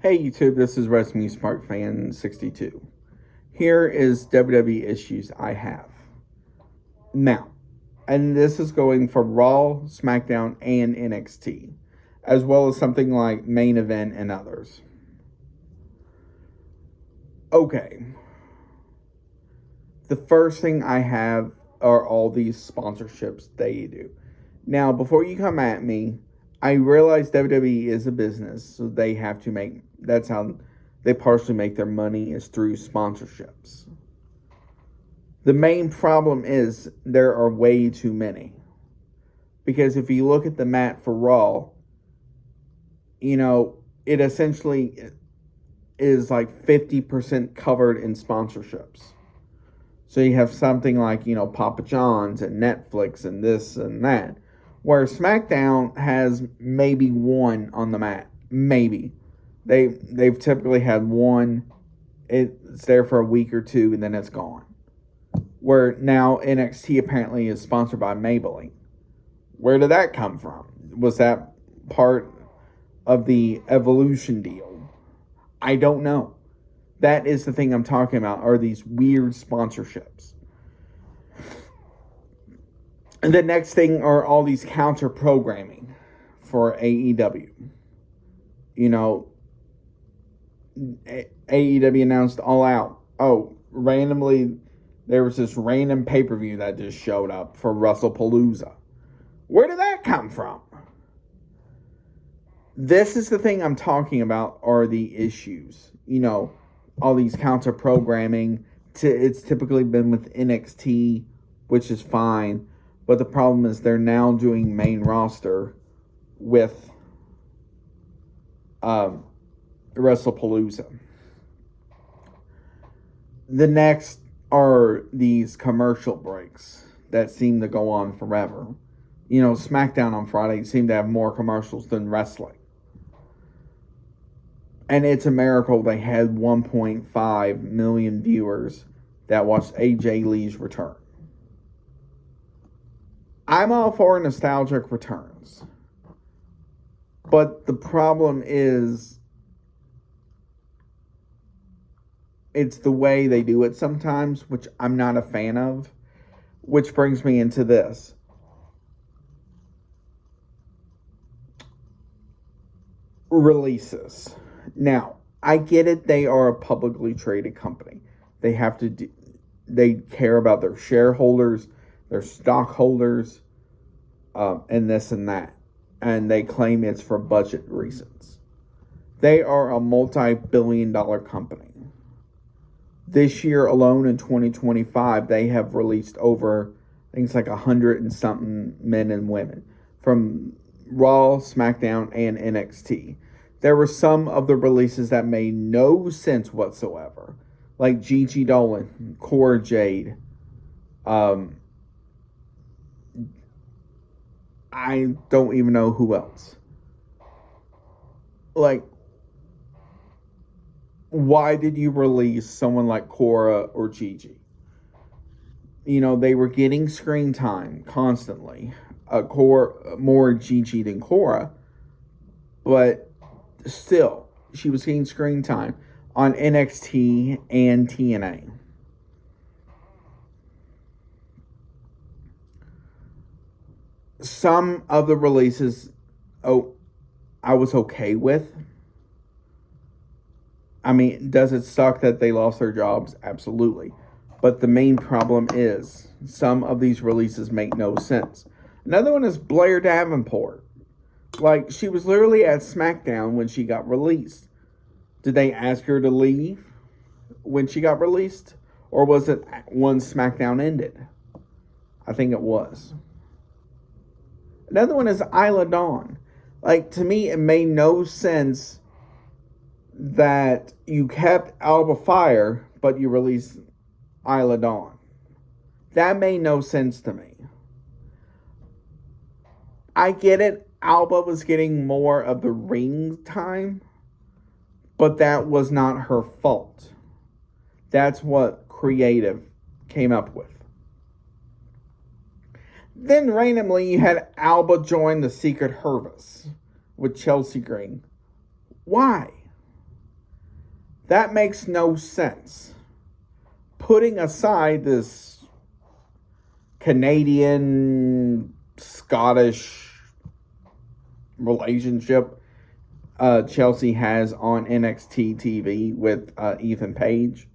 Hey YouTube, this is Wrestling Smart Fan 62. Here is WWE issues I have. Now, and this is going for Raw, SmackDown, and NXT, as well as something like Main Event and others. Okay. The first thing I have are all these sponsorships they do. Now, before you come at me, I realize WWE is a business, so they have to make, that's how they partially make their money, is through sponsorships. The main problem is there are way too many. Because if you look at the mat for Raw, it essentially is like 50% covered in sponsorships. So you have something like, Papa John's and Netflix and this and that. Where SmackDown has maybe one on the mat. Maybe. They've typically had one. It's there for a week or two and then it's gone. Where now NXT apparently is sponsored by Maybelline. Where did that come from? Was that part of the Evolution deal? I don't know. That is the thing I'm talking about, are these weird sponsorships. And the next thing are all these counter programming for AEW. AEW announced All Out. Oh, randomly, there was this random pay-per-view that just showed up for WrestlePalooza. Where did that come from? This is the thing I'm talking about, are the issues. All these counter programming. It's typically been with NXT, which is fine. But the problem is they're now doing main roster with WrestlePalooza. The next are these commercial breaks that seem to go on forever. SmackDown on Friday seemed to have more commercials than wrestling. And it's a miracle they had 1.5 million viewers that watched AJ Lee's return. I'm all for nostalgic returns. But the problem is, it's the way they do it sometimes, which I'm not a fan of. Which brings me into this. Releases. Now, I get it, they are a publicly traded company. They have to they care about their shareholders, their stockholders, and this and that. And they claim it's for budget reasons. They are a multi-billion-dollar company. This year alone in 2025, they have released over, I think it's like 100 and something men and women from Raw, SmackDown, and NXT. There were some of the releases that made no sense whatsoever. Like Gigi Dolan, Cora Jade, I don't even know who else. Like, why did you release someone like Cora or Gigi? They were getting screen time constantly. More Gigi than Cora, but still, she was getting screen time on NXT and TNA. Some of the releases, I was okay with. I mean, does it suck that they lost their jobs? Absolutely. But the main problem is some of these releases make no sense. Another one is Blair Davenport. Like, she was literally at SmackDown when she got released. Did they ask her to leave when she got released? Or was it once SmackDown ended? I think it was. Another one is Isla Dawn. Like, to me, it made no sense that you kept Alba Fire, but you released Isla Dawn. That made no sense to me. I get it. Alba was getting more of the ring time, but that was not her fault. That's what creative came up with. Then randomly you had Alba join the Secret Service with Chelsea Green. Why? That makes no sense. Putting aside this Canadian Scottish relationship Chelsea has on NXT TV with Ethan Page,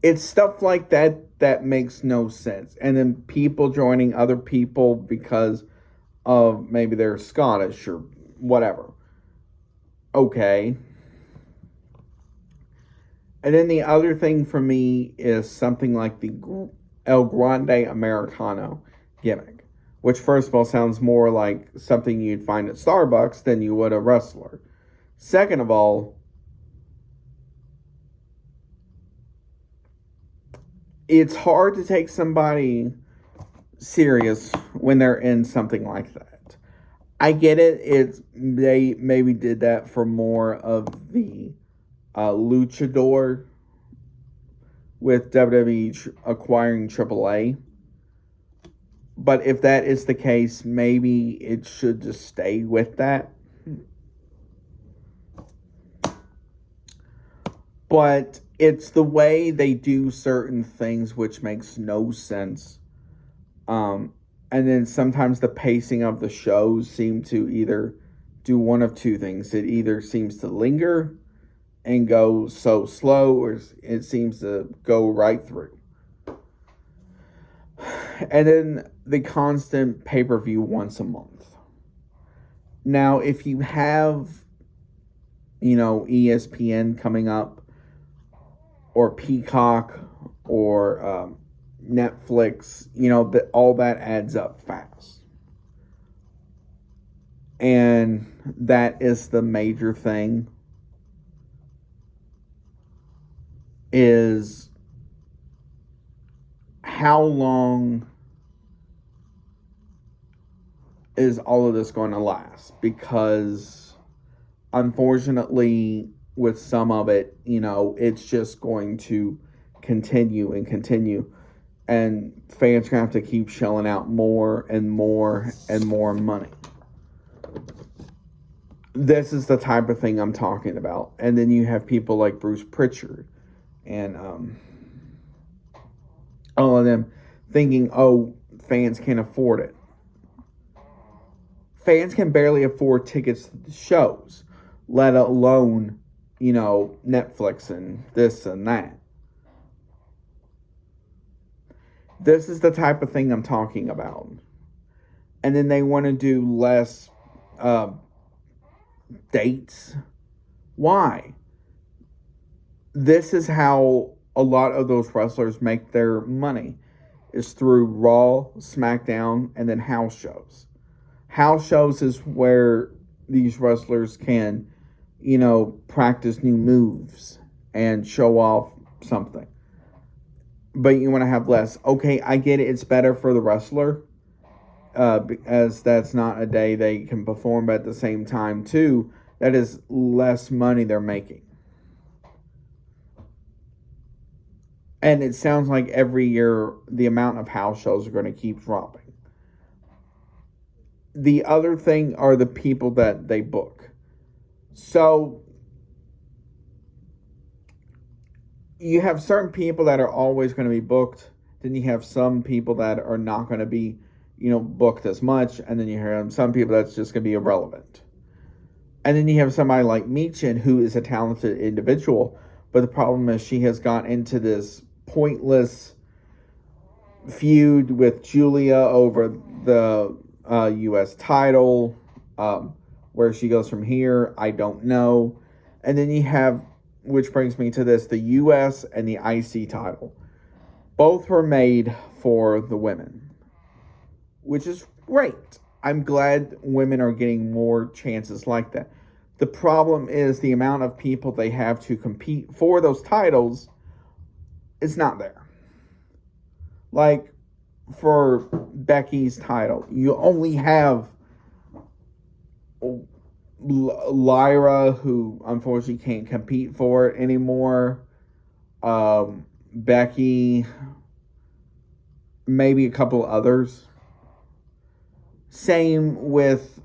it's stuff like that that makes no sense. And then people joining other people because of maybe they're Scottish or whatever. Okay. And then the other thing for me is something like the El Grande Americano gimmick, which first of all sounds more like something you'd find at Starbucks than you would a wrestler. Second of all, it's hard to take somebody serious when they're in something like that. I get it. They maybe did that for more of the luchador with WWE acquiring AAA. But if that is the case, maybe it should just stay with that. But it's the way they do certain things which makes no sense. And then sometimes the pacing of the shows seem to either do one of two things. It either seems to linger and go so slow, or it seems to go right through. And then the constant pay-per-view once a month. Now, if you have, ESPN coming up, or Peacock, or Netflix, all that adds up fast. And that is the major thing, is how long is all of this going to last? Because unfortunately, with some of it, it's just going to continue and continue. And fans are going to have to keep shelling out more and more and more money. This is the type of thing I'm talking about. And then you have people like Bruce Pritchard and all of them thinking, fans can't afford it. Fans can barely afford tickets to the shows, let alone, Netflix and this and that. This is the type of thing I'm talking about. And then they want to do less dates. Why? This is how a lot of those wrestlers make their money, is through Raw, SmackDown, and then house shows. House shows is where these wrestlers can, practice new moves and show off something. But you want to have less. Okay, I get it. It's better for the wrestler, as that's not a day they can perform. But at the same time, too, that is less money they're making. And it sounds like every year the amount of house shows are going to keep dropping. The other thing are the people that they book. So you have certain people that are always going to be booked. Then you have some people that are not going to be, booked as much. And then you have some people that's just going to be irrelevant. And then you have somebody like Michin, who is a talented individual. But the problem is she has got into this pointless feud with Julia over the U.S. title. Where she goes from here, I don't know. And then you have, which brings me to this, the U.S. and the IC title. Both were made for the women, which is great. I'm glad women are getting more chances like that. The problem is the amount of people they have to compete for those titles is not there. Like, for Becky's title, you only have Lyra, who unfortunately can't compete for it anymore. Becky, maybe a couple others. Same with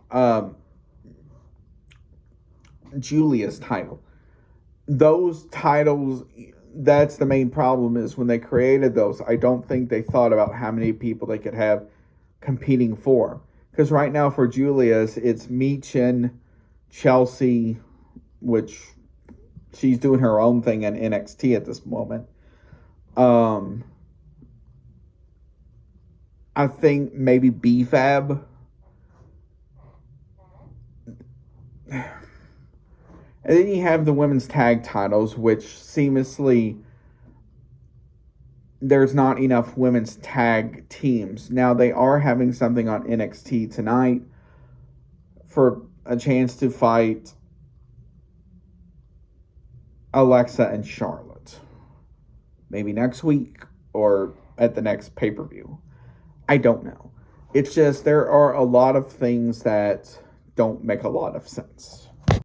Julia's title. Those titles, that's the main problem, is when they created those, I don't think they thought about how many people they could have competing for. Because right now for Julia's, it's Michin, Chelsea, which she's doing her own thing in NXT at this moment. I think maybe BFAB. And then you have the women's tag titles, which seamlessly, there's not enough women's tag teams. Now, they are having something on NXT tonight for a chance to fight Alexa and Charlotte. Maybe next week or at the next pay-per-view. I don't know. It's just there are a lot of things that don't make a lot of sense.